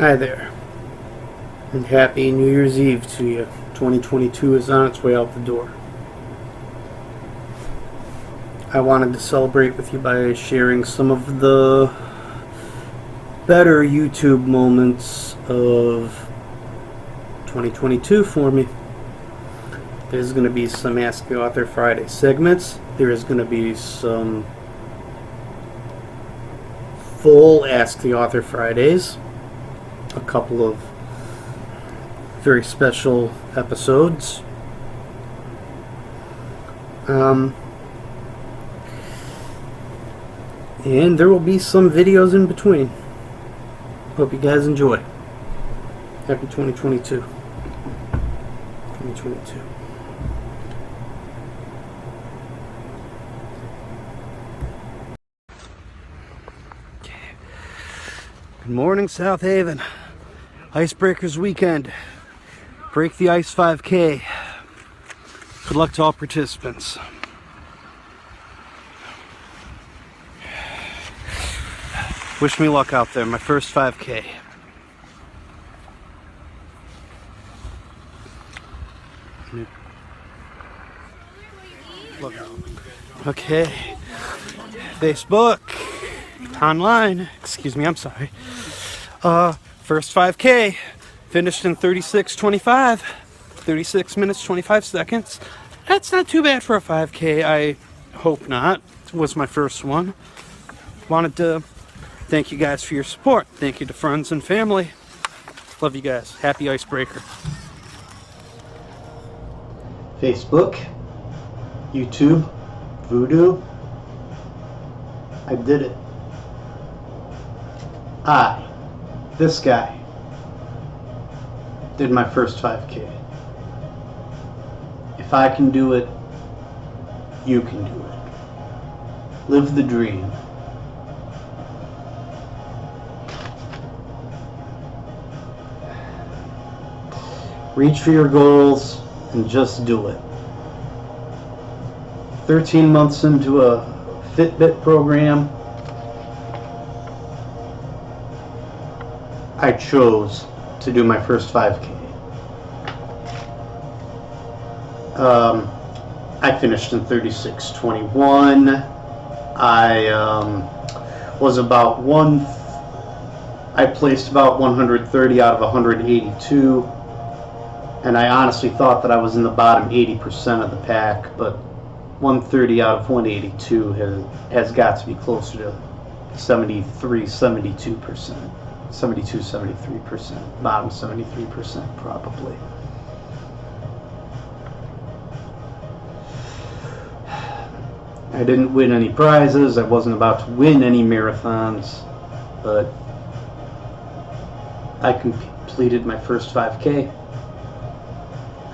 Hi there, and happy New Year's Eve to you. 2022 is on its way out the door. I wanted to celebrate with you by sharing some of the better YouTube moments of 2022 for me. There's going to be some Ask the Author Friday segments. There is going to be some full Ask the Author Fridays. A couple of very special episodes. And there will be some videos in between. Hope you guys enjoy. Happy 2022. 2022. Good morning, South Haven. Icebreakers weekend. Break the Ice 5K. Good luck to all participants. Wish me luck out there. My first 5K. Look. Okay. Facebook. Online. Excuse me, I'm sorry. First 5K. Finished in 36:25. 36 minutes, 25 seconds. That's not too bad for a 5K. I hope not. It was my first one. Wanted to thank you guys for your support. Thank you to friends and family. Love you guys. Happy Icebreaker. Facebook, YouTube, Voodoo. I did it. This guy, did my first 5K. If I can do it, you can do it. Live the dream. Reach for your goals and just do it. 13 months into a Fitbit program, I chose to do my first 5K. I finished in 36:21. I placed about 130 out of 182, and I honestly thought that I was in the bottom 80% of the pack, but 130 out of 182 has got to be closer to 72%. 73%, bottom 73% probably. I didn't win any prizes. I wasn't about to win any marathons, but I completed my first 5K.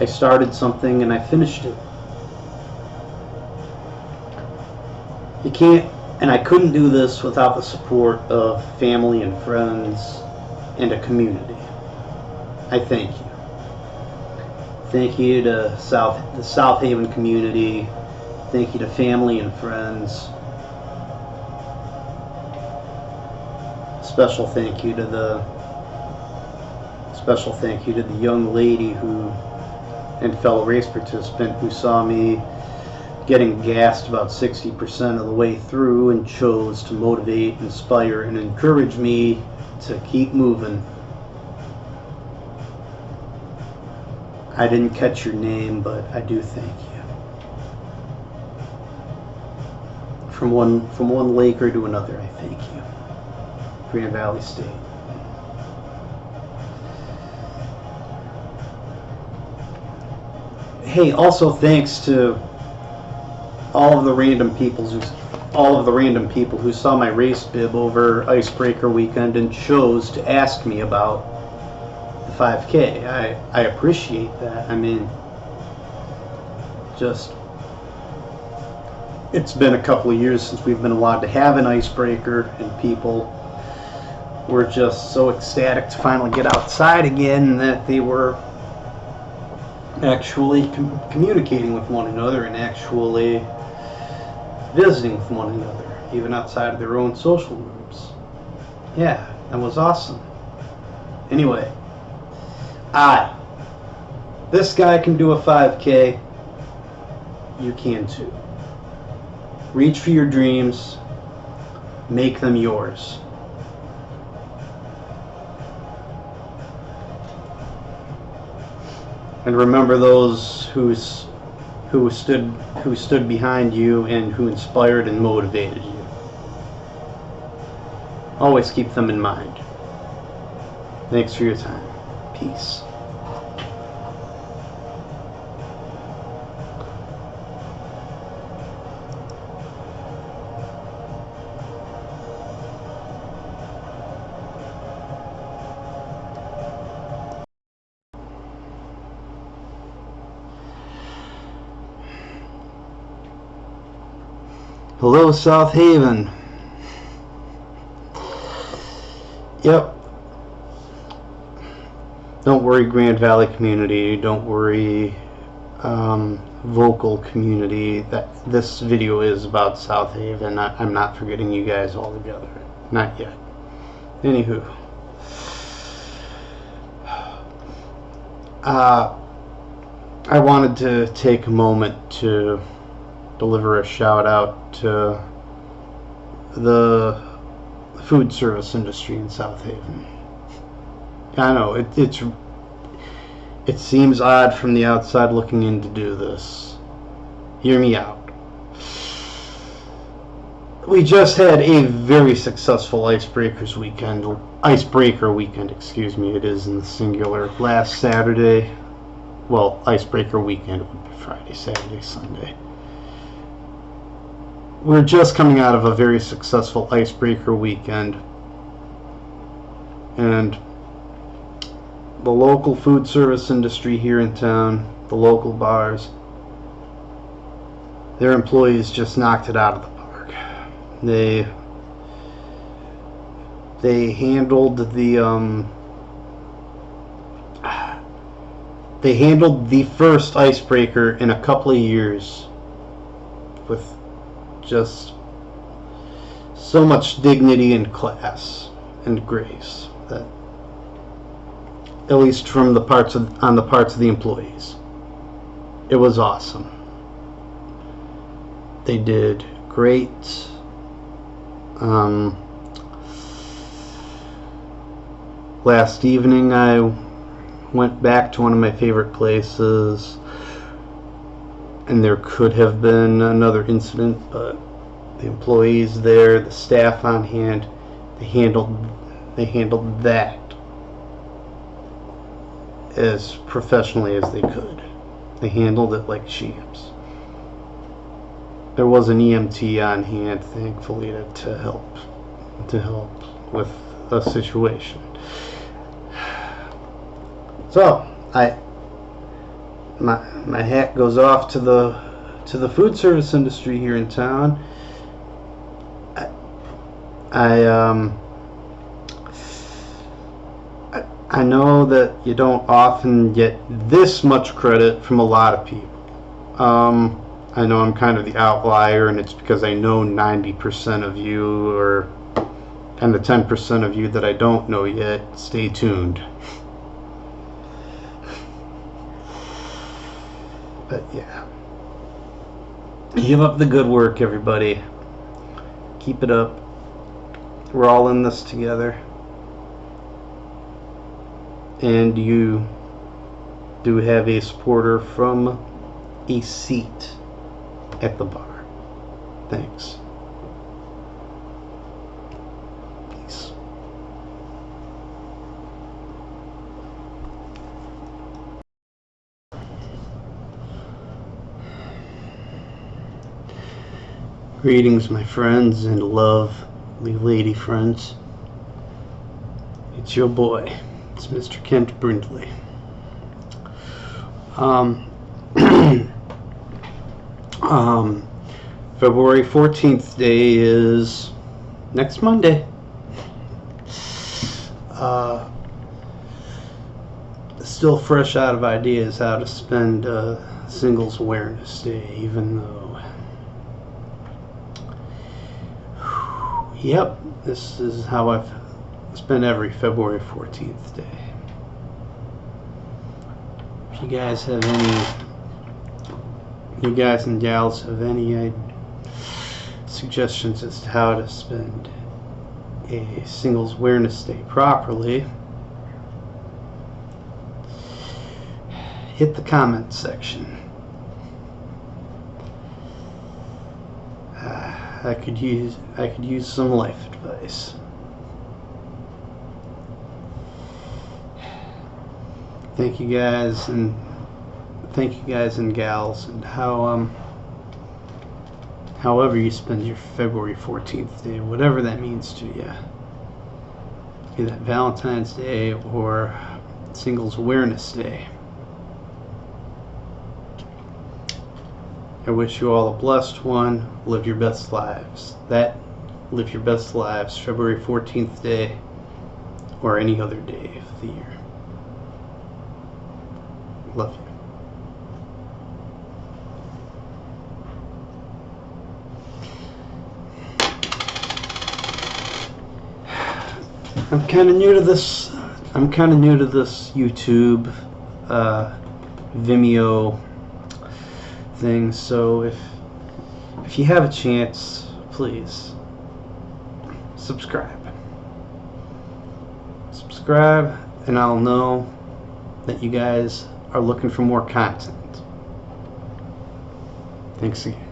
I started something and I finished it. You can't, and I couldn't do this without the support of family and friends and a community. I thank you. Thank you to the South Haven community. Thank you to family and friends. Special thank you to the young lady and fellow race participant who saw me getting gassed about 60% of the way through and chose to motivate, inspire, and encourage me to keep moving. I didn't catch your name, but I do thank you. From one Laker to another, I thank you. Grand Valley State. Hey, also thanks to all of the random people who saw my race bib over Icebreaker weekend and chose to ask me about the 5K. I appreciate that. I mean, it's been a couple of years since we've been allowed to have an Icebreaker, and people were just so ecstatic to finally get outside again that they were actually communicating with one another and actually visiting with one another, even outside of their own social groups. Yeah, that was awesome. Anyway, this guy can do a 5K. You can too. Reach for your dreams. Make them yours. And remember those who stood behind you and who inspired and motivated you. Always keep them in mind. Thanks for your time. Peace. Hello, South Haven. Yep. Don't worry, Grand Valley community. Don't worry, vocal community. That this video is about South Haven. I'm not forgetting you guys altogether. Not yet. Anywho. I wanted to take a moment to deliver a shout out to the food service industry in South Haven. I know it seems odd from the outside looking in to do this. Hear me out. We just had a very successful icebreaker weekend, excuse me, it is in the singular, last Saturday. Well, icebreaker weekend would be Friday, Saturday, Sunday. We're just coming out of a very successful icebreaker weekend, and the local food service industry here in town, the local bars, their employees just knocked it out of the park. They handled the first icebreaker in a couple of years with just so much dignity and class and grace, that at least from on the parts of the employees, it was awesome. They did great. Last evening I went back to one of my favorite places, and there could have been another incident, but the employees there, the staff on hand, they handled that as professionally as they could. They handled it like champs. There was an EMT on hand, thankfully, to help with a situation. So my hat goes off to the food service industry here in town. I know that you don't often get this much credit from a lot of people. I know I'm kind of the outlier, and it's because I know 90% of you, and the 10% of you that I don't know yet, stay tuned. But yeah, keep up the good work, everybody. Keep it up. We're all in this together. And you do have a supporter from a seat at the bar. Thanks. Peace. Greetings, my friends and lovely lady friends. It's your boy. It's Mr. Kent Brindley. February 14th day is next Monday. Still fresh out of ideas how to spend Singles Awareness Day, even though yep, this is how I've spend every February 14th day. If you guys have any, you guys and gals have any suggestions as to how to spend a Singles Awareness Day properly, hit the comment section. I could use some life advice. Thank you guys and gals, and however you spend your February 14th day, whatever that means to you, be that Valentine's Day or Singles Awareness Day. I wish you all a blessed one. Live your best lives. Live your best lives, February 14th day or any other day of the year. Love you. I'm kind of new to this YouTube, Vimeo thing, so if you have a chance, please subscribe, and I'll know that you guys are looking for more content. Thanks again.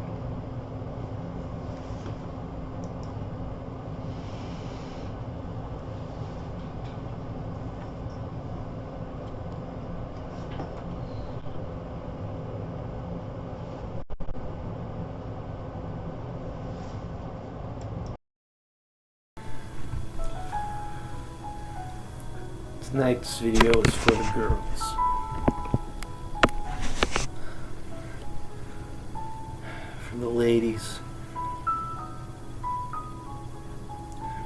Tonight's video is for the girls. For the ladies.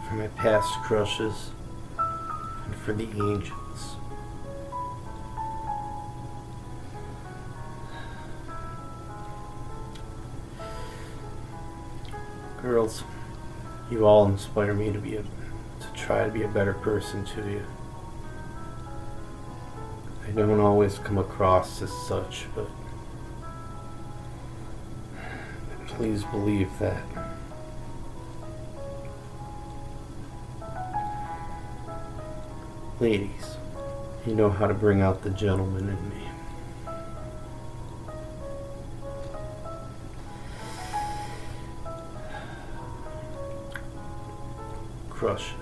For my past crushes. And for the angels. Girls, you all inspire me to try to be a better person to you. I don't always come across as such, but please believe that. Ladies, you know how to bring out the gentleman in me. Crushes.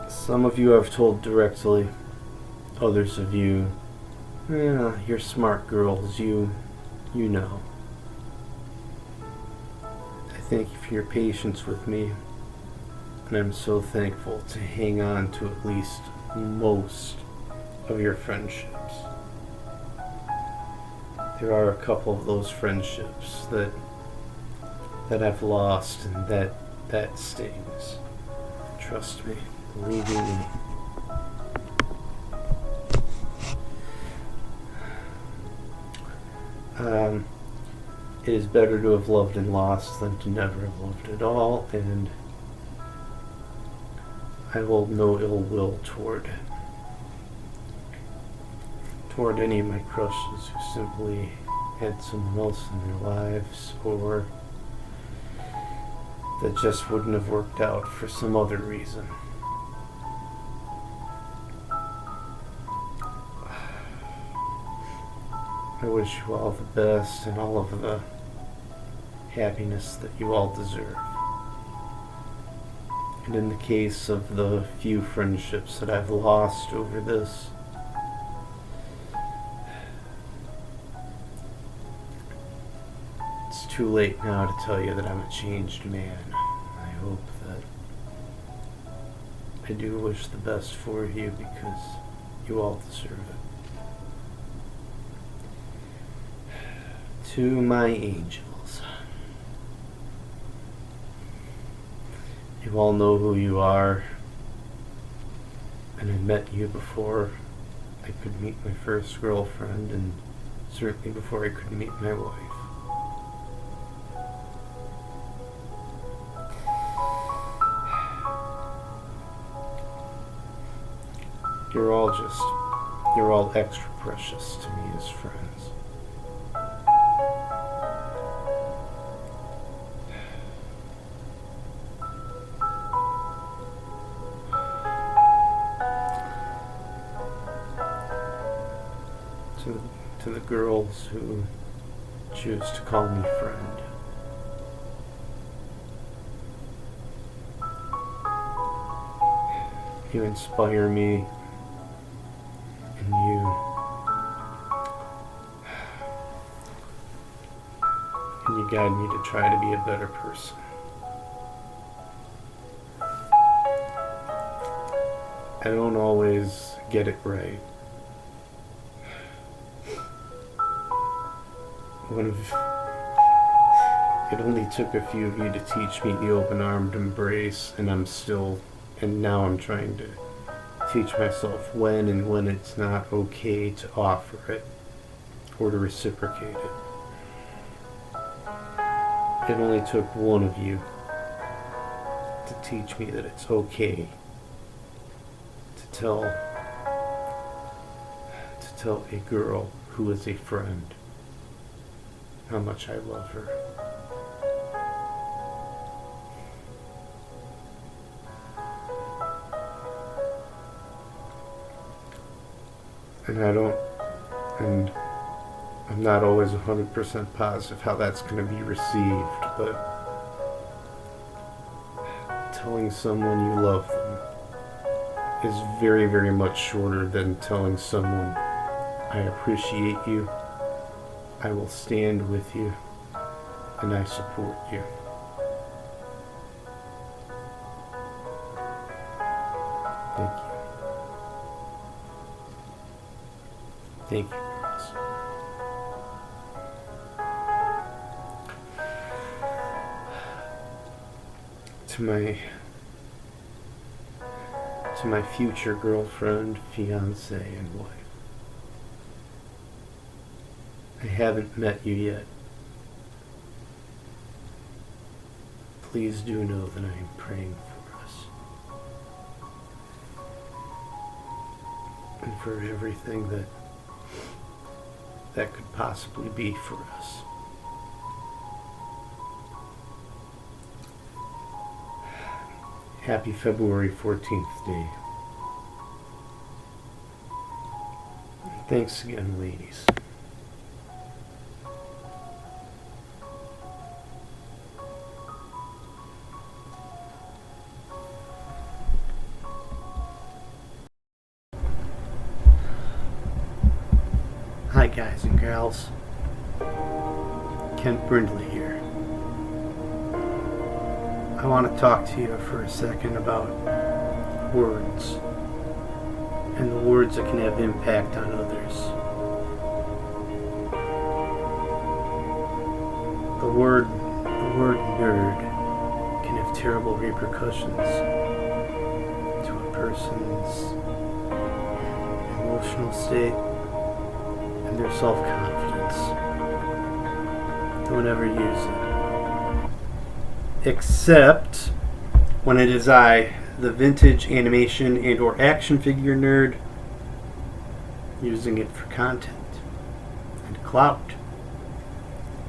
Some of you I've told directly, others of you, yeah, you're smart girls, you know. I thank you for your patience with me, and I'm so thankful to hang on to at least most of your friendships. There are a couple of those friendships that I've lost, and that stings. Trust me. Believe in me. It is better to have loved and lost than to never have loved at all, and I hold no ill will toward any of my crushes who simply had someone else in their lives, or that just wouldn't have worked out for some other reason. I wish you all the best and all of the happiness that you all deserve. And in the case of the few friendships that I've lost over this, it's too late now to tell you that I'm a changed man. I hope that I do wish the best for you, because you all deserve it. To my angels, you all know who you are, and I met you before I could meet my first girlfriend, and certainly before I could meet my wife. You're all extra precious to me as friends. To the girls who choose to call me friend. You inspire me, and you guide me to try to be a better person. I don't always get it right. It only took a few of you to teach me the open-armed embrace, and now I'm trying to teach myself when and when it's not okay to offer it or to reciprocate it. It only took one of you to teach me that it's okay to tell a girl who is a friend how much I love her. And I'm not always 100% positive how that's going to be received, but telling someone you love them is very, very much shorter than telling someone, I appreciate you, I will stand with you, and I support you. Thank you. Thank you, girls. To my future girlfriend, fiance, and wife. I haven't met you yet. Please do know that I am praying for us. And for everything that could possibly be for us. Happy February 14th day. Thanks again, ladies. Hi guys and gals, Kent Brindley here. I want to talk to you for a second about words and the words that can have impact on others. The word nerd can have terrible repercussions to a person's emotional state and their self-confidence. Don't ever use it. Except when it is I, the vintage animation and or action figure nerd, using it for content and clout.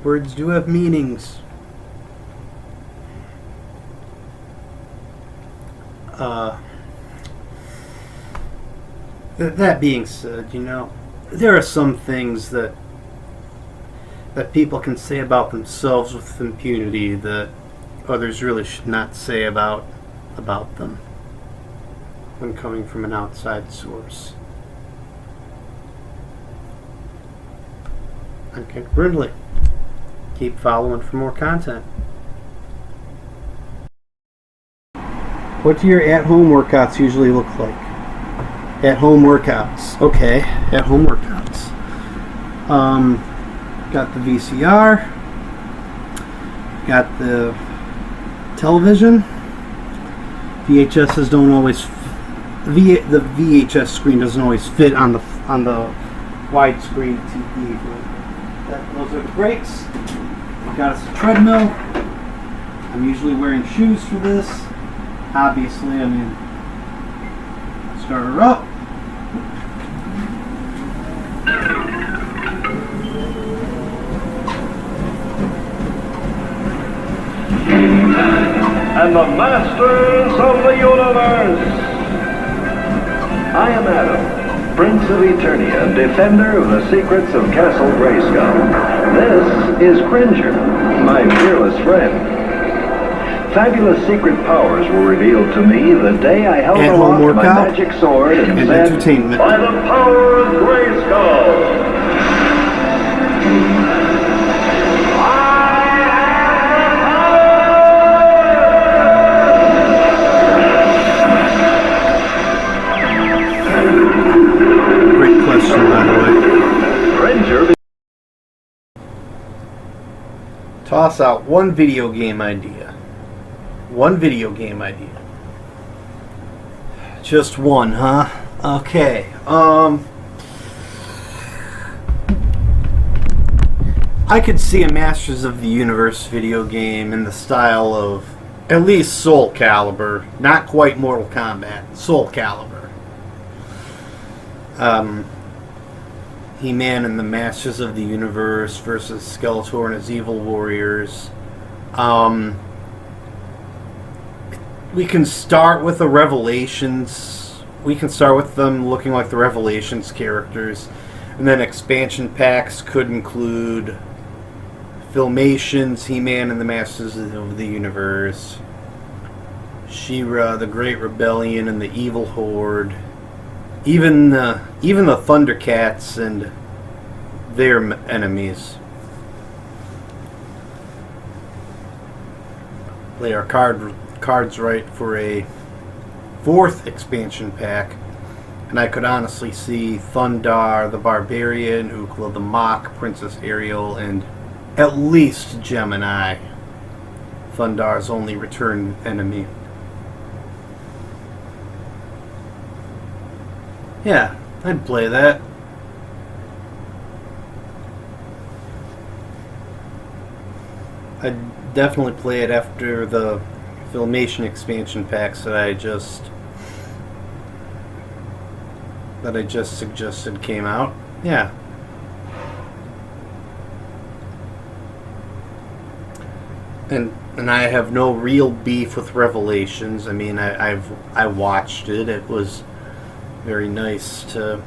Words do have meanings. That being said, there are some things that people can say about themselves with impunity that others really should not say about them when coming from an outside source. I'm Kent Brindley. Keep following for more content. What do your at-home workouts usually look like? At-home workouts. Okay, at-home workouts. Got the VCR. Got the television. VHSs don't always. The VHS screen doesn't always fit on the widescreen TV. Those are the brakes. Got us a treadmill. I'm usually wearing shoes for this. Obviously, start her up. and the masters of the universe. I am Adam, Prince of Eternia and defender of the secrets of Castle Grayskull. This is Cringer, my fearless friend. Fabulous secret powers were revealed to me the day I held aloft my magic sword and said, entertainment. "By the power of Grayskull!" Great question, by the way. Cringer. Toss out one video game idea. One video game idea. Just one, huh? Okay. I could see a Masters of the Universe video game in the style of at least Soul Calibur, not quite Mortal Kombat. Soul Calibur. He-Man and the Masters of the Universe versus Skeletor and his evil warriors. We can start with the Revelations. We can start with them looking like the Revelations characters. And then expansion packs could include Filmations, He-Man and the Masters of the Universe, She-Ra, the Great Rebellion and the Evil Horde, even the Thundercats and their enemies. They are cards right for a fourth expansion pack, and I could honestly see Thundar the Barbarian, Ukla the Mock, Princess Ariel, and at least Gemini, Thundar's only return enemy. Yeah, I'd play that. I'd definitely play it after the Filmation expansion packs that I just suggested came out. Yeah. And I have no real beef with Revelations. I mean, I watched it. It was very nice to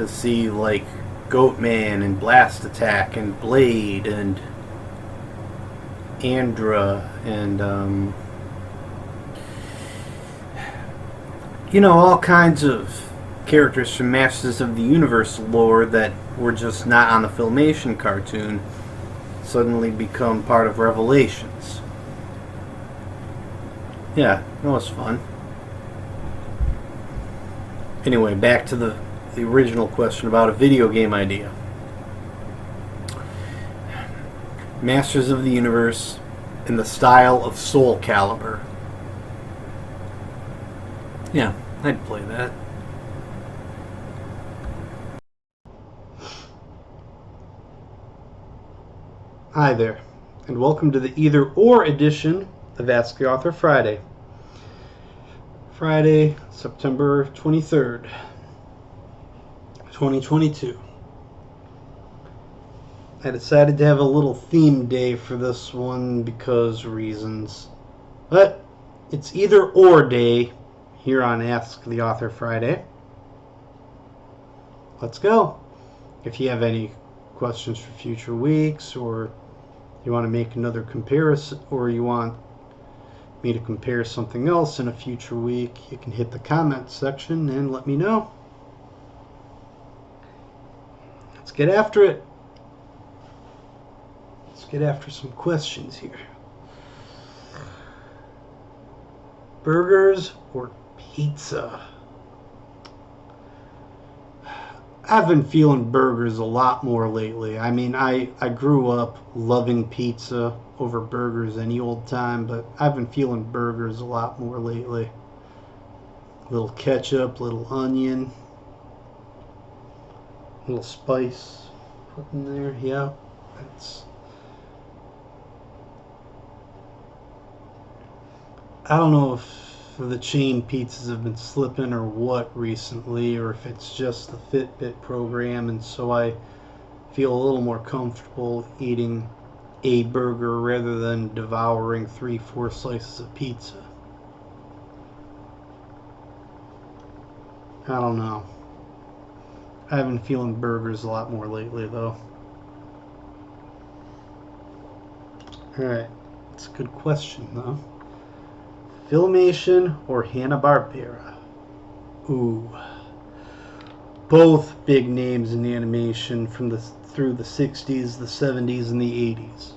see like Goatman and Blast Attack and Blade and Andra and all kinds of characters from Masters of the Universe lore that were just not on the Filmation cartoon suddenly become part of Revelations. Yeah, that was fun. Anyway, back to the original question about a video game idea. Masters of the Universe in the style of Soul Calibur. Yeah, I'd play that. Hi there, and welcome to the Either Or edition of Ask the Author Friday. Friday, September 23rd, 2022. I decided to have a little theme day for this one because reasons. But it's Either Or Day here on Ask the Author Friday. Let's go. If you have any questions for future weeks, or you want to make another comparison, or you want me to compare something else in a future week, you can hit the comments section and let me know. Let's get after it. Let's get after some questions here. Burgers or pizza? I've been feeling burgers a lot more lately. I mean, I grew up loving pizza over burgers any old time, but I've been feeling burgers a lot more lately. Little ketchup, little onion, little spice put in there. Yeah, I don't know if the chain pizzas have been slipping or what recently, or if it's just the Fitbit program, and so I feel a little more comfortable eating a burger rather than devouring 3-4 slices of pizza. I don't know. I've been feeling burgers a lot more lately, though. Alright, it's a good question, though. Filmation or Hanna-Barbera? Ooh. Both big names in animation from through the 60s, the 70s, and the 80s.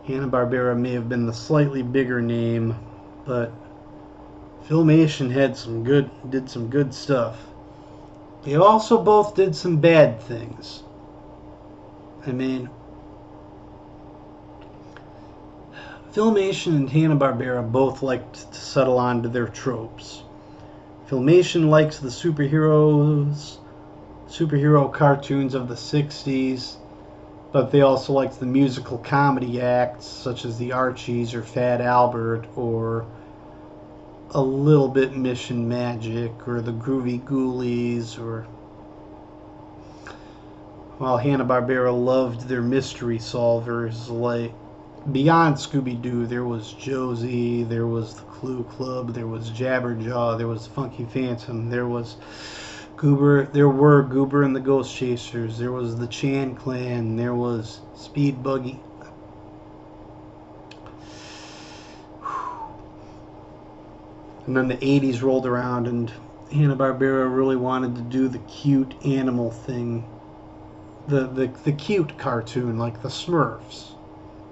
Hanna-Barbera may have been the slightly bigger name, but Filmation did some good stuff. They also both did some bad things. I mean, Filmation and Hanna-Barbera both liked to settle onto their tropes. Filmation likes the superhero cartoons of the 60s, but they also liked the musical comedy acts such as the Archies or Fat Albert or a little bit Mission Magic or the Groovy Ghoulies, while Hanna-Barbera loved their mystery solvers. Like beyond Scooby-Doo, there was Josie, there was the Clue Club, there was Jabberjaw, there was Funky Phantom, there was Goober, there were Goober and the Ghost Chasers, there was the Chan Clan, there was Speed Buggy. And then the 80s rolled around and Hanna-Barbera really wanted to do the cute animal thing. The cute cartoon, like the Smurfs,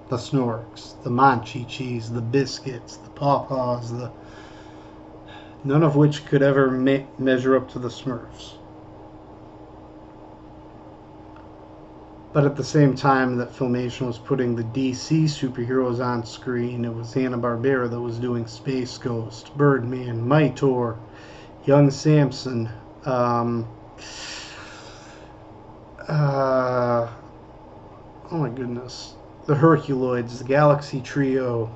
the Snorks, the Monchhichis, the Biscuits, the Pawpaws, none of which could ever measure up to the Smurfs. But at the same time that Filmation was putting the DC superheroes on screen, it was Hanna-Barbera that was doing Space Ghost, Birdman, Mightor, Young Samson, oh my goodness, the Herculoids, the Galaxy Trio.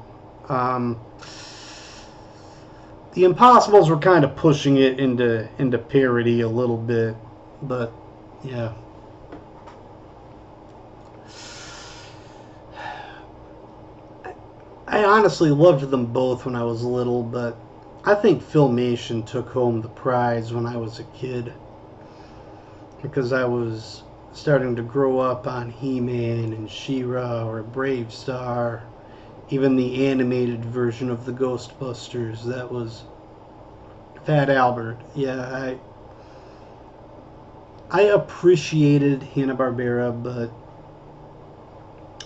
The Impossibles were kind of pushing it into parody a little bit, but yeah. I honestly loved them both when I was little, but I think Filmation took home the prize when I was a kid, because I was starting to grow up on He-Man and She-Ra or Brave Star, even the animated version of the Ghostbusters. That was Fat Albert. Yeah, I appreciated Hanna-Barbera, but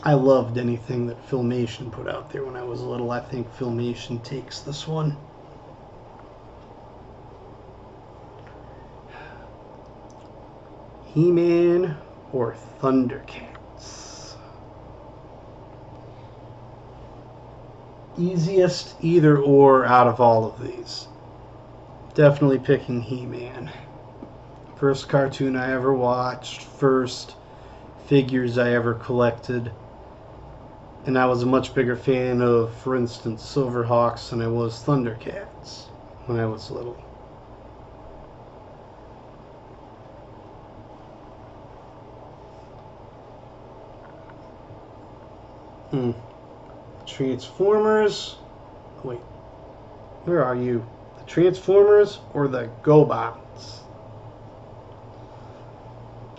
I loved anything that Filmation put out there when I was little. I think Filmation takes this one. He-Man or Thundercats? Easiest either or out of all of these. Definitely picking He-Man. First cartoon I ever watched, first figures I ever collected. And I was a much bigger fan of, for instance, Silverhawks than I was Thundercats when I was little. Transformers. Wait. Where are you? The Transformers or the GoBots?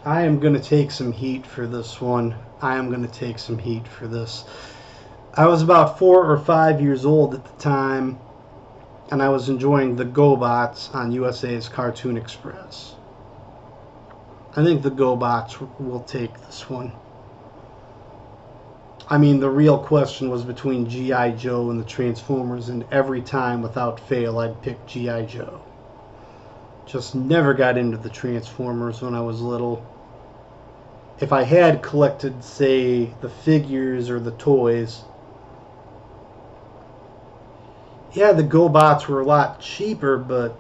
I am going to take some heat for this one. I am going to take some heat for this. I was about 4 or 5 years old at the time, and I was enjoying the GoBots on USA's Cartoon Express. I think the GoBots will take this one. I mean, the real question was between G.I. Joe and the Transformers, and every time without fail I'd pick G.I. Joe. Just never got into the Transformers when I was little. If I had collected, say, the figures or the toys, yeah, the GoBots were a lot cheaper, but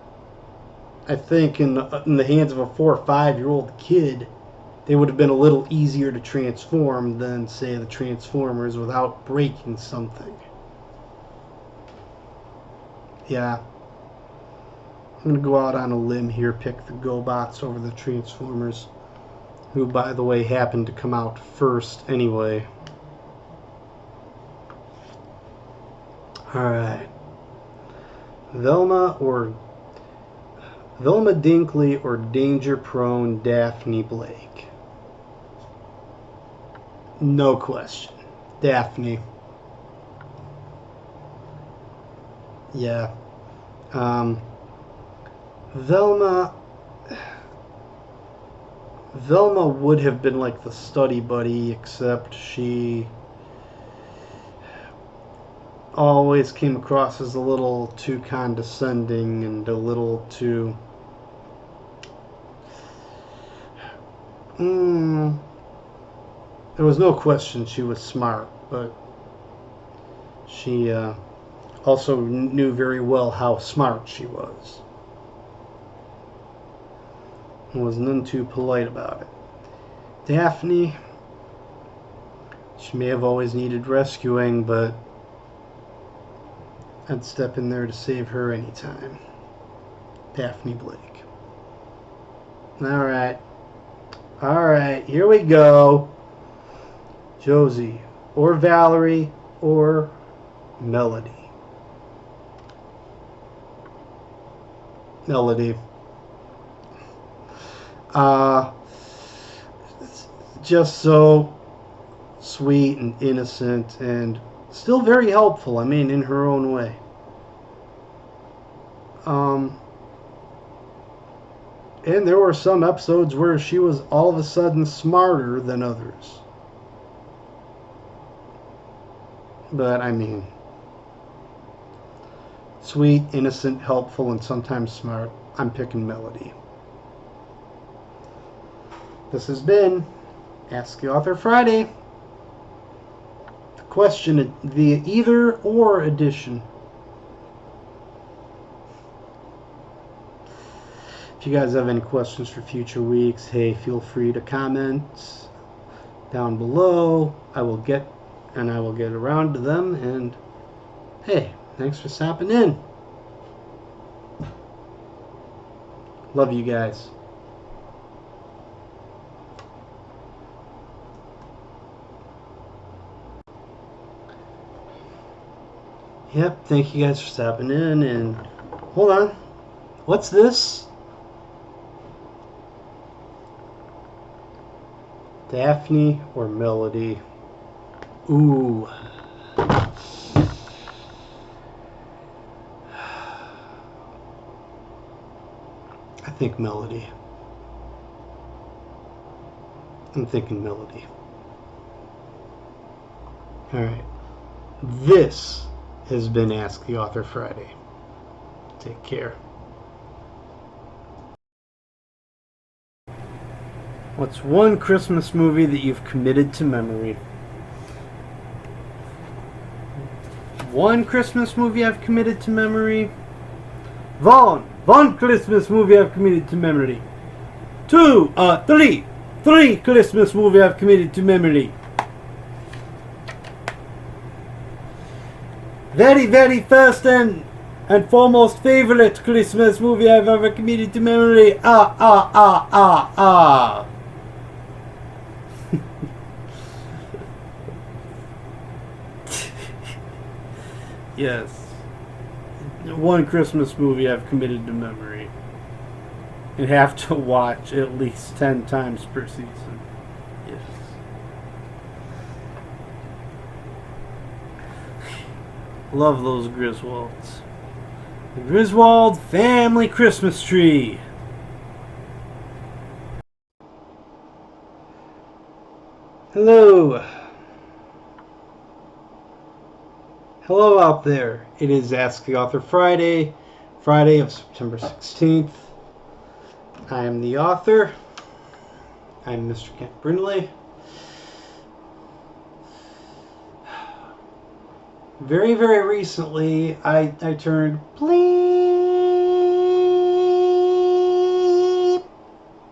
I think in the hands of a 4 or 5 year old kid, they would have been a little easier to transform than, say, the Transformers without breaking something. Yeah. I'm going to go out on a limb here, pick the GoBots over the Transformers. who, by the way, happened to come out first anyway. Alright. Velma Dinkley or danger-prone Daphne Blake? No question. Daphne. Yeah. Velma would have been like the study buddy, except she always came across as a little too condescending and a little too there was no question she was smart, but she also knew very well how smart she was and was none too polite about it. Daphne, she may have always needed rescuing, but I'd step in there to save her anytime. Daphne Blake. Alright, here we go. Josie or Valerie or Melody. Melody. Just so sweet and innocent and still very helpful, I mean, in her own way. And there were some episodes where she was all of a sudden smarter than others. But, I mean, sweet, innocent, helpful, and sometimes smart. I'm picking Melody. This has been Ask the Author Friday. Question via either or edition. If you guys have any questions for future weeks, hey, feel free to comment down below. I will get around to them, and hey, thanks for stopping in. Love you guys. Yep, thank you guys for stopping in, and hold on. What's this? Daphne or Melody? Ooh. I think Melody. I'm thinking Melody. Alright. This has been Ask the Author Friday. Take care. What's one Christmas movie that you've committed to memory? One Christmas movie I've committed to memory. One Christmas movie I've committed to memory. Three Christmas movie I've committed to memory. Very, very first and foremost favorite Christmas movie I've ever committed to memory. Yes. One Christmas movie I've committed to memory. And have to watch at least 10 times per season. Yes. Love those Griswolds. The Griswold Family Christmas Tree. Hello. Hello out there. It is Ask the Author Friday of September 16th. I am the author. I'm Mr. Kent Brindley. Very, very recently, I turned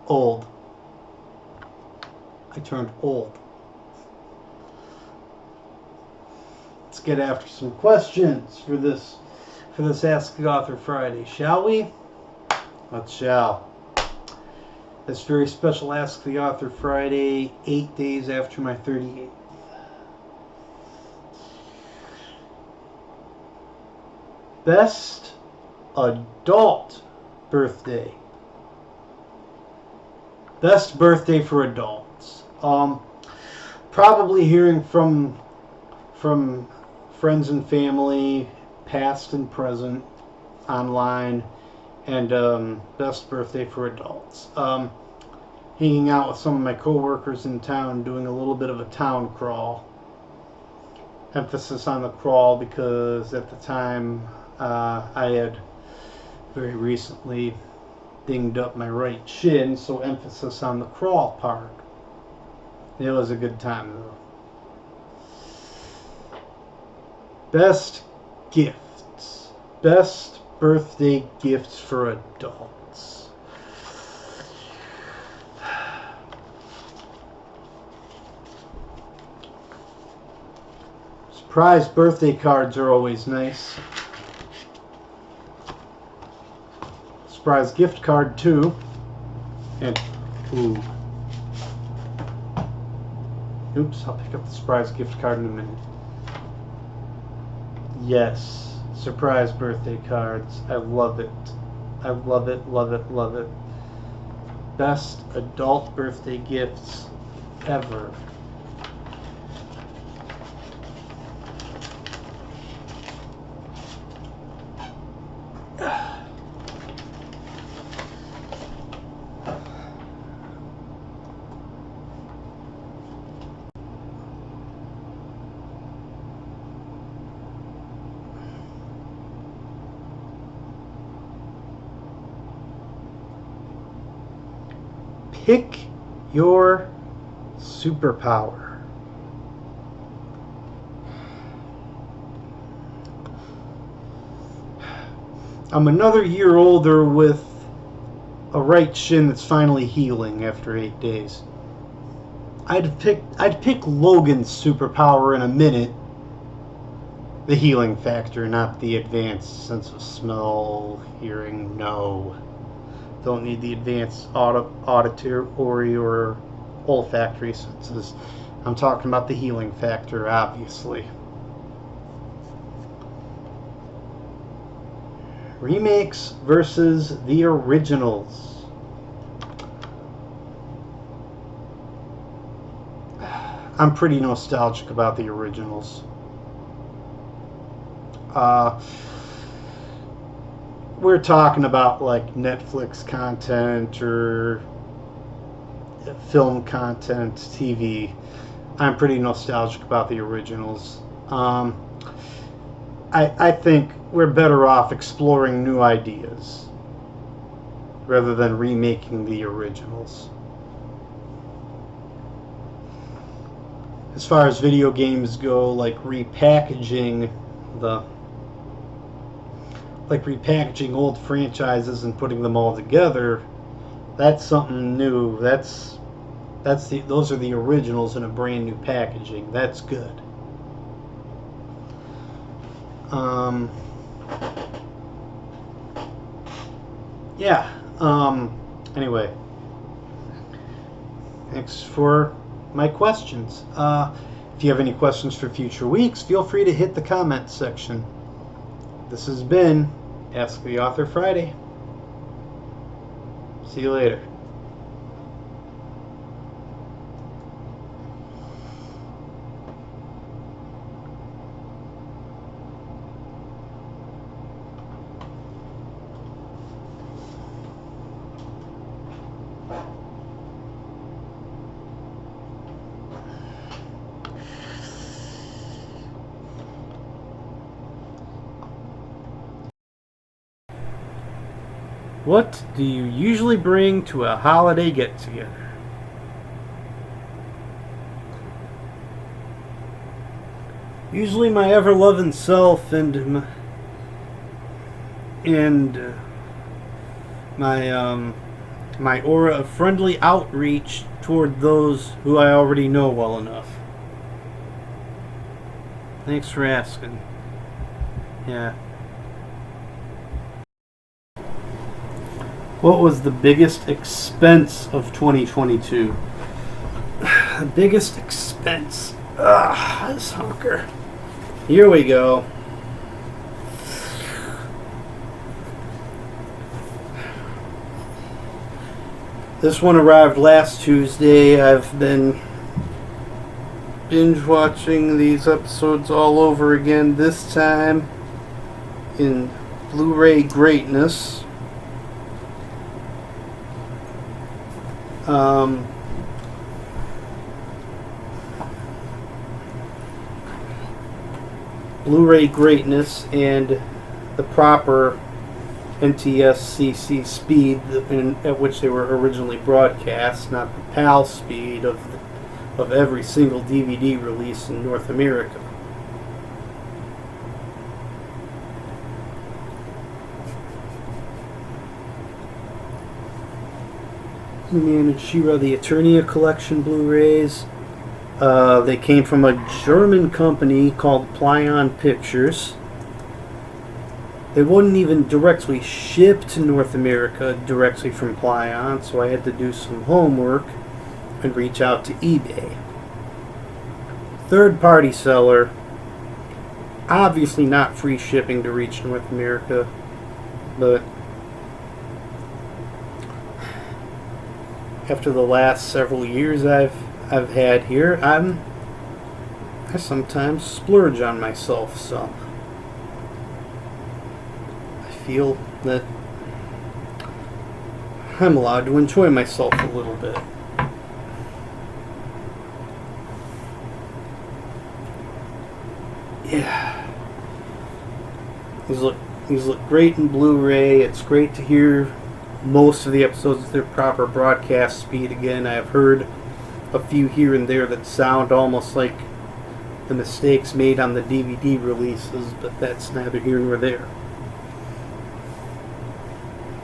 old. I turned old. Let's get after some questions for this Ask the Author Friday, shall we? Let's shall. This very special Ask the Author Friday, 8 days after my 38th. Best adult birthday. Best birthday for adults. Probably hearing from friends and family, past and present, online, and best birthday for adults. Hanging out with some of my coworkers in town, doing a little bit of a town crawl. Emphasis on the crawl because at the time I had very recently dinged up my right shin, so emphasis on the crawl part. It was a good time though. Best gifts. Best birthday gifts for adults. Surprise birthday cards are always nice. Surprise gift card too. And ooh. Oops, I'll pick up the surprise gift card in a minute. Yes, surprise birthday cards. I love it. I love it, love it, love it. Best adult birthday gifts ever. Pick your superpower. I'm another year older with a right shin that's finally healing after 8 days. I'd pick Logan's superpower in a minute. The healing factor, not the advanced sense of smell, hearing, no. Don't need the advanced auditory or olfactory senses. I'm talking about the healing factor, obviously. Remakes versus the originals. I'm pretty nostalgic about the originals. We're talking about like Netflix content or film content, TV. I'm pretty nostalgic about the originals. I think we're better off exploring new ideas rather than remaking the originals. As far as video games go, like repackaging old franchises and putting them all together, that's something new. Those are the originals in a brand new packaging. That's good. Anyway, thanks for my questions. If you have any questions for future weeks, feel free to hit the comment section. This has been Ask the Author Friday. See you later. What do you usually bring to a holiday get-together? Usually my ever-loving self and my aura of friendly outreach toward those who I already know well enough. Thanks for asking. Yeah. What was the biggest expense of 2022? The biggest expense. This hunker. Here we go. This one arrived last Tuesday. I've been binge watching these episodes all over again, this time in Blu-ray greatness. Blu-ray greatness and the proper NTSC speed at which they were originally broadcast, not the PAL speed of every single DVD release in North America. Man and She-Ra, the Eternia Collection Blu-rays. They came from a German company called Plyon Pictures. They wouldn't even directly ship to North America directly from Plyon, so I had to do some homework and reach out to eBay. Third-party seller. Obviously not free shipping to reach North America, but after the last several years I've had here, I sometimes splurge on myself some. I feel that I'm allowed to enjoy myself a little bit. Yeah. These look great in Blu-ray. It's great to hear most of the episodes at their proper broadcast speed again. I've heard a few here and there that sound almost like the mistakes made on the DVD releases, but that's neither here nor there.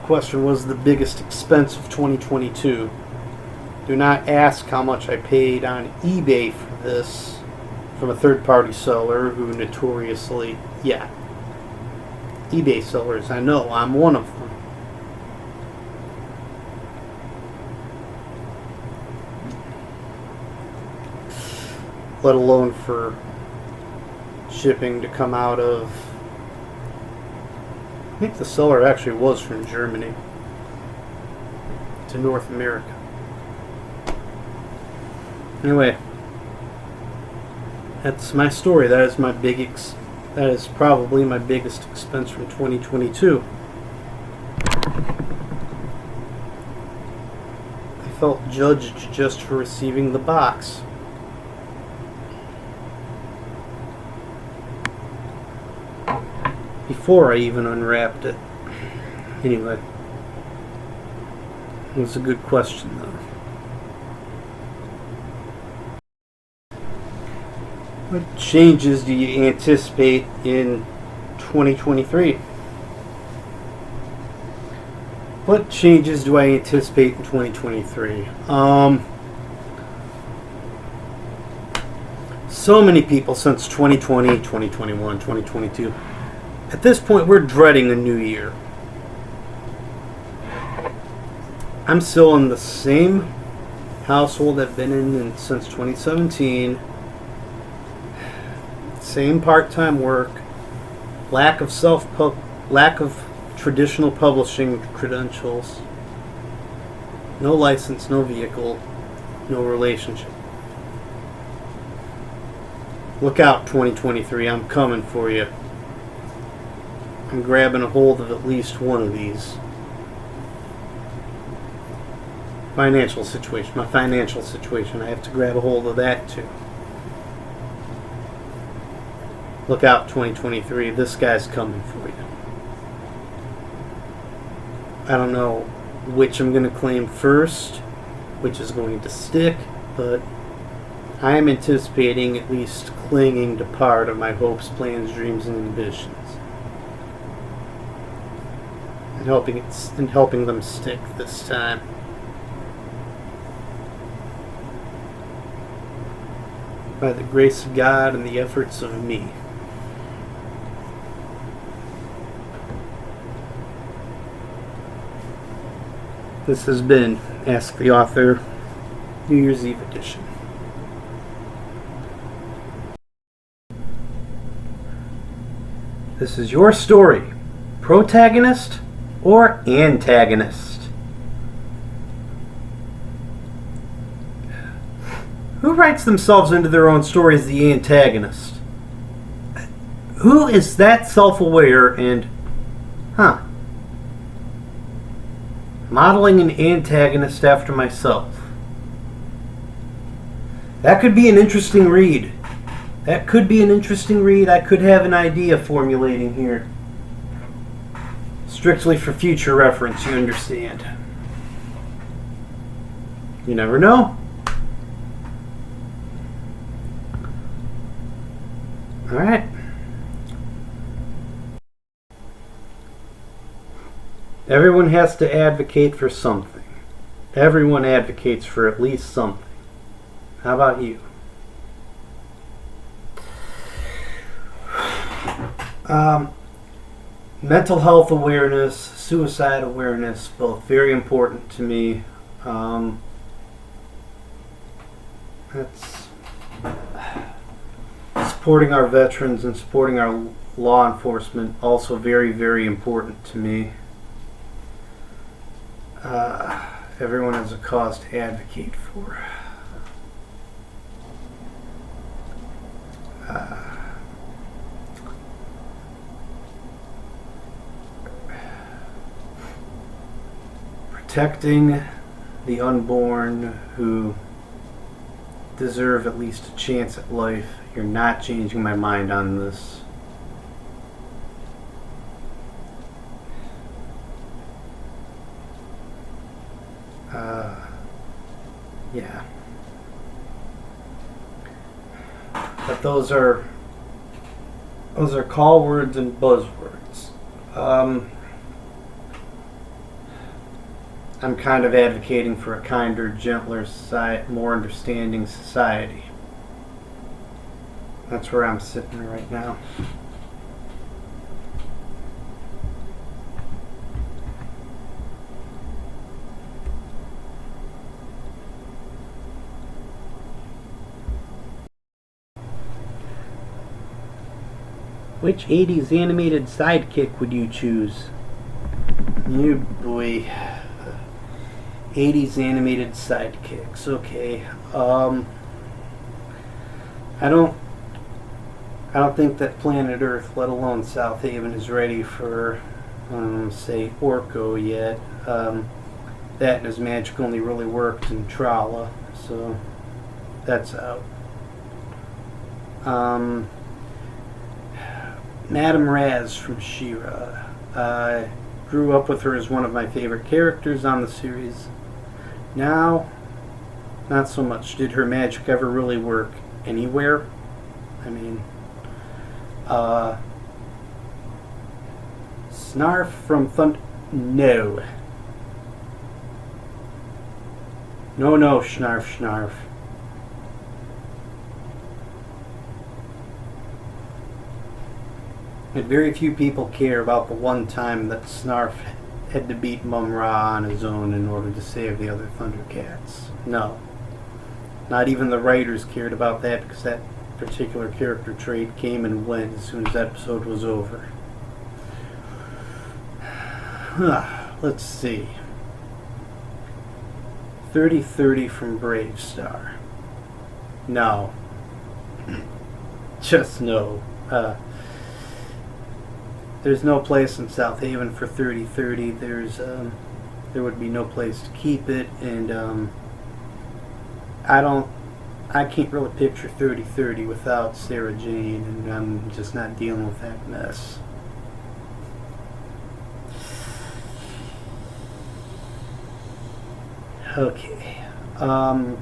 The question was the biggest expense of 2022. Do not ask how much I paid on eBay for this from a third-party seller who notoriously, eBay sellers, I know, I'm one of them. Let alone for shipping to come out of, I think the seller actually was from Germany to North America. Anyway, that's my story. That is probably my biggest expense from 2022. I felt judged just for receiving the box. Before I even unwrapped it. Anyway, it was a good question though. What changes do you anticipate in 2023? What changes do I anticipate in 2023? So many people since 2020, 2021, 2022. At this point, we're dreading a new year. I'm still in the same household I've been in since 2017. Same part-time work. Lack of traditional publishing credentials. No license, no vehicle, no relationship. Look out, 2023. I'm coming for you. I'm grabbing a hold of at least one of these. My financial situation. I have to grab a hold of that too. Look out, 2023. This guy's coming for you. I don't know which I'm going to claim first, which is going to stick, but I am anticipating at least clinging to part of my hopes, plans, dreams, and ambitions. And helping them stick this time. By the grace of God and the efforts of me. This has been Ask the Author, New Year's Eve edition. This is your story. Protagonist or antagonist? Who writes themselves into their own story as the antagonist? Who is that self-aware and, modeling an antagonist after myself? That could be an interesting read. I could have an idea formulating here. Strictly for future reference, you understand. You never know. Alright. Everyone has to advocate for something. Everyone advocates for at least something. How about you? Mental health awareness, suicide awareness, both very important to me. That's supporting our veterans and supporting our law enforcement, also very, very important to me. Everyone has a cause to advocate for. Protecting the unborn who deserve at least a chance at life. You're not changing my mind on this. Yeah. But those are call words and buzzwords. I'm kind of advocating for a kinder, gentler society, more understanding society. That's where I'm sitting right now. Which 80s animated sidekick would you choose? You boy. 80s animated sidekicks. Okay. I don't think that planet Earth, let alone South Haven, is ready for, say, Orko yet. That and his magic only really worked in Trala, so that's out. Madame Raz from She-Ra. I grew up with her as one of my favorite characters on the series. Now, not so much. Did her magic ever really work anywhere? I mean, Snarf from No. No, Snarf. And very few people care about the one time that Snarf had to beat Mum-Ra on his own in order to save the other Thundercats. No. Not even the writers cared about that, because that particular character trait came and went as soon as that episode was over. Let's see. 3030 from Bravestar. No. Just no. There's no place in South Haven for 3030. There would be no place to keep it, and I can't really picture 3030 without Sarah Jane, and I'm just not dealing with that mess. Okay. I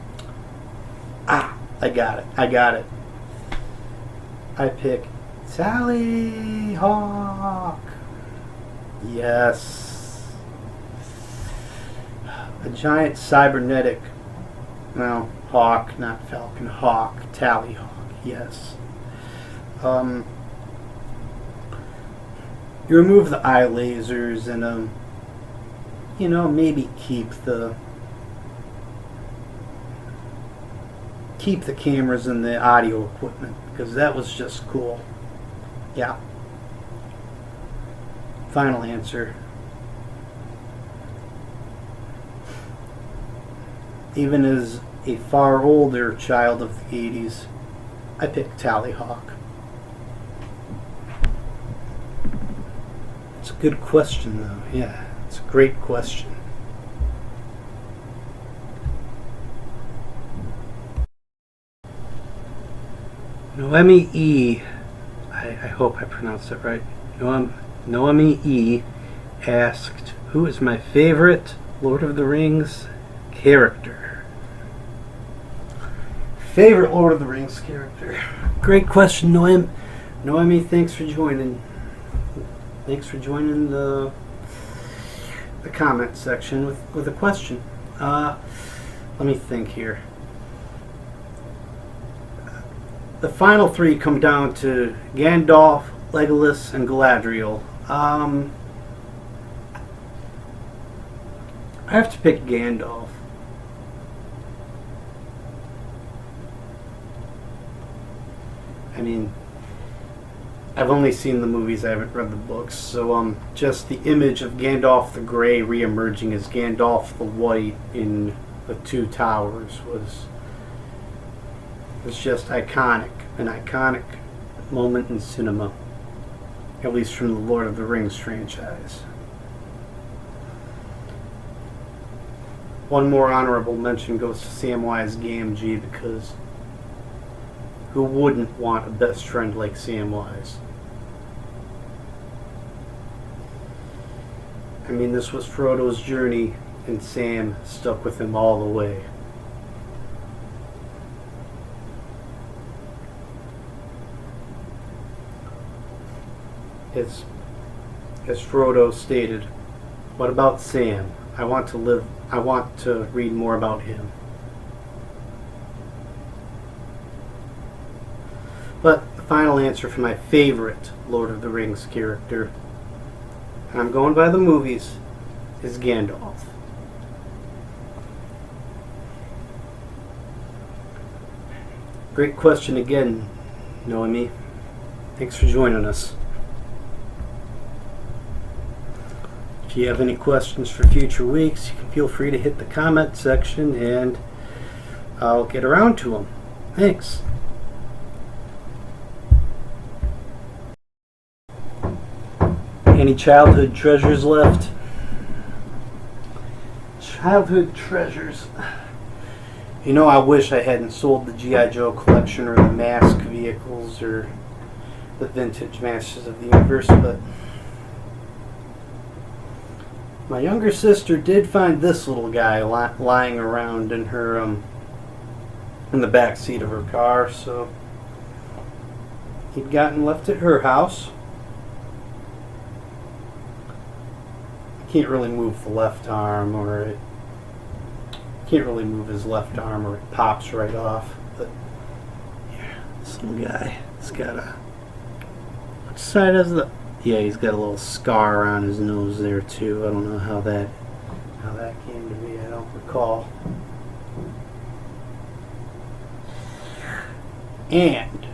got it. I pick Sally Hawk. Yes. A giant cybernetic, well, hawk, not falcon, hawk, Tally Hawk, yes. You remove the eye lasers and maybe keep the cameras and the audio equipment, because that was just cool. Yeah. Final answer. Even as a far older child of the 80s, I picked Tallyhawk. It's a good question, though. Yeah, it's a great question. Noemi E. I hope I pronounced it right. Noemi E. asked, who is my favorite Lord of the Rings character? Favorite Lord of the Rings character? Great question, Noemi. Noemi, thanks for joining. Thanks for joining the comment section with a question. Let me think here. The final three come down to Gandalf, Legolas, and Galadriel. I have to pick Gandalf. I mean, I've only seen the movies, I haven't read the books, so just the image of Gandalf the Grey re-emerging as Gandalf the White in the Two Towers was just iconic, an iconic moment in cinema, at least from the Lord of the Rings franchise. One more honorable mention goes to Samwise Gamgee, because who wouldn't want a best friend like Samwise? I mean, this was Frodo's journey, and Sam stuck with him all the way. As Frodo stated, what about Sam? I want to read more about him. But the final answer for my favorite Lord of the Rings character, and I'm going by the movies, is Gandalf. Great question again, Noemi. Thanks for joining us. If you have any questions for future weeks, you can feel free to hit the comment section and I'll get around to them. Thanks. Any childhood treasures left? Childhood treasures. I wish I hadn't sold the G.I. Joe collection or the mask vehicles or the vintage Masters of the Universe, but my younger sister did find this little guy lying around in her in the back seat of her car, so he'd gotten left at her house. Can't really move the left arm, or it can't really move his left arm, or it pops right off. But yeah, this little guy, he's got a, which side has the? Yeah, he's got a little scar on his nose there too. I don't know how that came to be. I don't recall. And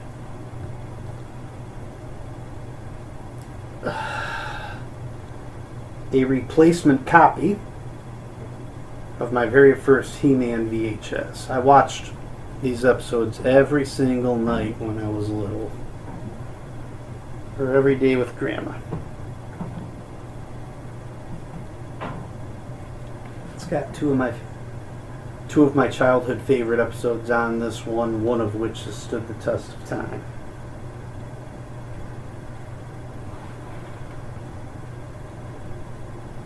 a replacement copy of my very first He-Man VHS. I watched these episodes every single night when I was little, or every day with Grandma. It's got two of my childhood favorite episodes on this one of which has stood the test of time.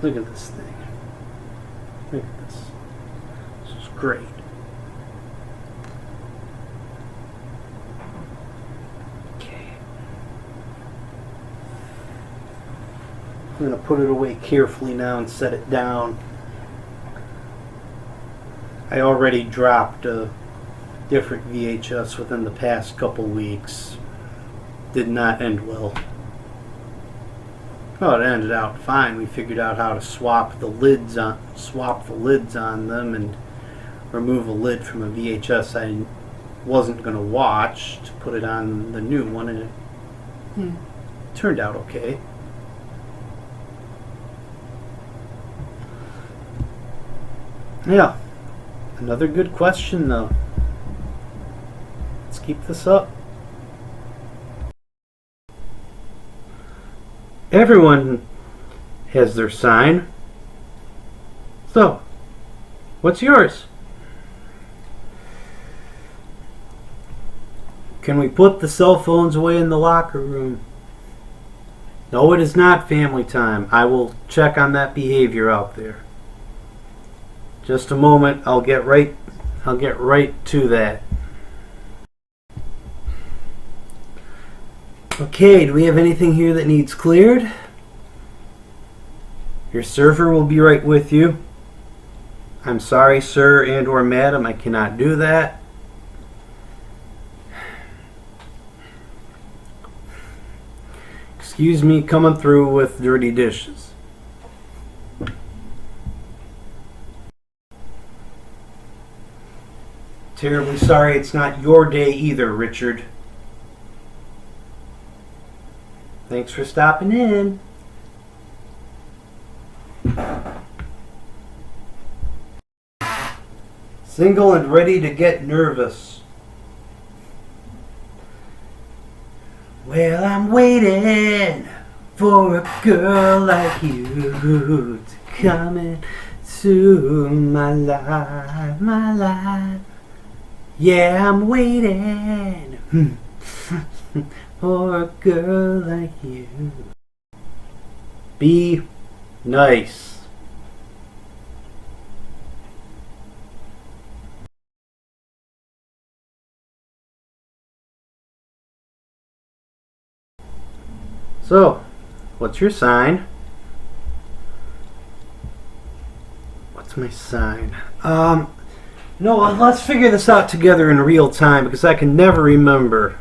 Look at this thing. Look at this. This is great. Okay. I'm going to put it away carefully now and set it down. I already dropped a different VHS within the past couple weeks. Did not end well. Well, it ended out fine. We figured out how to swap the lids on them and remove a lid from a VHS I wasn't going to watch to put it on the new one, and it turned out okay. Yeah, another good question though. Let's keep this up. Everyone has their sign. So, what's yours? Can we put the cell phones away in the locker room? No, it is not family time. I will check on that behavior out there. Just a moment. I'll get right to that. Okay, do we have anything here that needs cleared? Your server will be right with you. I'm sorry, sir and or madam, I cannot do that. Excuse me coming through with dirty dishes. Terribly sorry it's not your day either, Richard. Thanks for stopping in. Single and ready to get nervous. Well, I'm waiting for a girl like you to come into my life. Yeah, I'm waiting for a girl like you. Be nice. So, what's your sign? What's my sign? No, let's figure this out together in real time because I can never remember.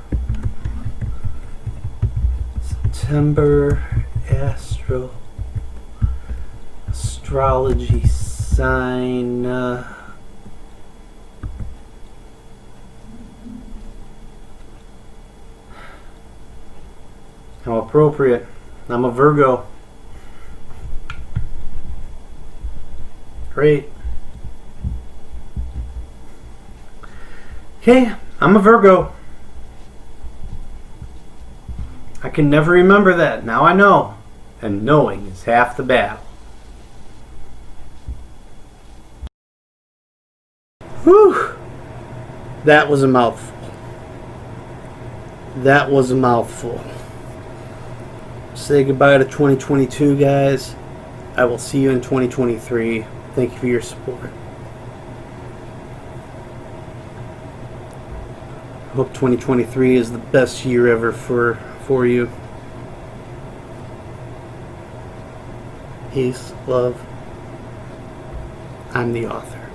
September astrology sign. How appropriate. I'm a Virgo. Great. Okay, I'm a Virgo. I can never remember that. Now I know. And knowing is half the battle. Whew. That was a mouthful. That was a mouthful. Say goodbye to 2022, guys. I will see you in 2023. Thank you for your support. I hope 2023 is the best year ever for you. Peace, love. I'm the author.